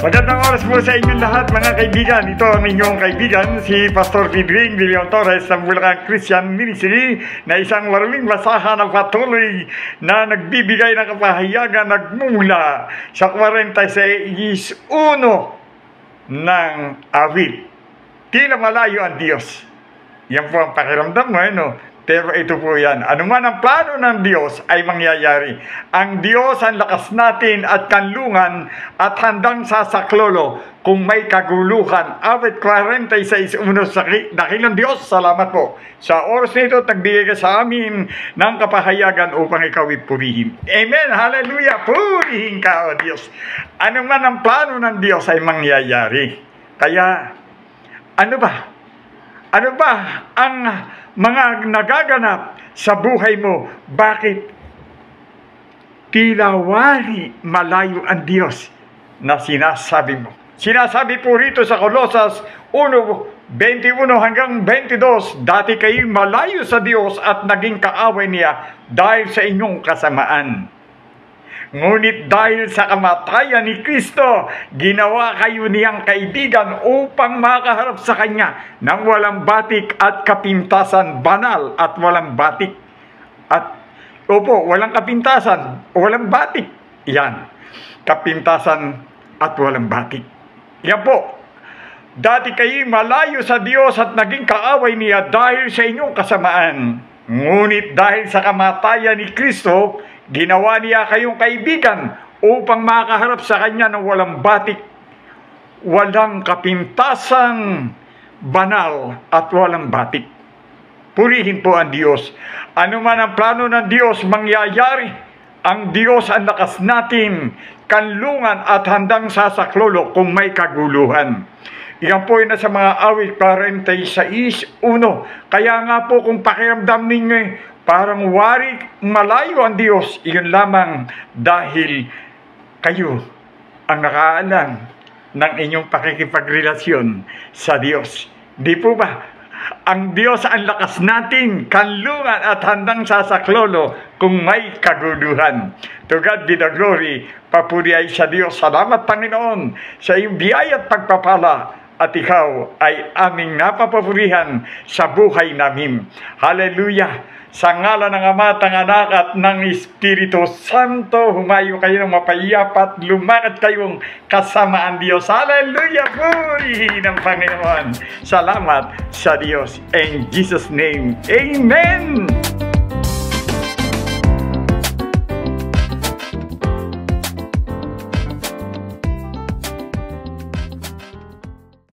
Magandang oras po sa inyong lahat mga kaibigan. Ito ang inyong kaibigan, si Pastor Didring De Leon Torres ng Bulacan Christian Ministry, na isang maraming basahan ng patuloy na nagbibigay ng kapahayagan nagmumula sa 46:1 ng awit. Tila malayo ang Diyos. Yan po ang pakiramdam mo, no? Pero ito po yan. Ano man ang plano ng Diyos ay mangyayari. Ang Diyos ang lakas natin at kanlungan at handang sasaklolo kung may kaguluhan. Awit 46:1. Dakilang Diyos, salamat po. Sa oras na ito, tagbigay ka sa amin ng kapahayagan upang ikaw ipurihin. Amen. Hallelujah. Purihin ka, O Diyos. Ano man ang plano ng Diyos ay mangyayari. Kaya, ano ba ang mga nagaganap sa buhay mo? Bakit tila wali malayo ang Diyos na sinasabi mo? Sinasabi po rito sa Colosas 1:21 hanggang 22, dati kayo malayo sa Diyos at naging kaaway niya dahil sa inyong kasamaan. Ngunit dahil sa kamatayan ni Kristo, ginawa kayo niyang kaibigan upang makaharap sa Kanya ng walang batik at kapintasan, banal at walang batik. At, walang kapintasan, walang batik. Yan, kapintasan at walang batik. Yan po. Dati kayo malayo sa Diyos at naging kaaway niya dahil sa inyong kasamaan. Ngunit dahil sa kamatayan ni Kristo, ginawa niya kayong kaibigan upang makaharap sa Kanya ng walang batik, walang kapintasan, banal at walang batik. Purihin po ang Diyos. Ano man ang plano ng Diyos, mangyayari. Ang Diyos ang lakas natin, kanlungan at handang sasaklolo kung may kaguluhan. Yan po yun na sa mga awit 46:1. Kaya nga po kung pakiramdam ninyo parang wari malayo ang Diyos, iyon lamang dahil kayo ang nakaalam ng inyong pakikipagrelasyon sa Diyos. Di po ba? Ang Diyos ang lakas natin, kanlungan at handang sasaklolo kung may kaguluhan. To God be the glory. Papuri ay sa Diyos. Salamat Panginoon sa iyong biyaya at pagpapala. At ikaw ay aming napapapurihan sa buhay namin. Hallelujah! Sa ngalan ng Ama, ng Anak at ng Espiritu Santo, humayo kayo ng mapayapat, lumakad kayong kasama ang Diyos. Hallelujah! Purihin ng Panginoon. Salamat sa Diyos. In Jesus' name, Amen!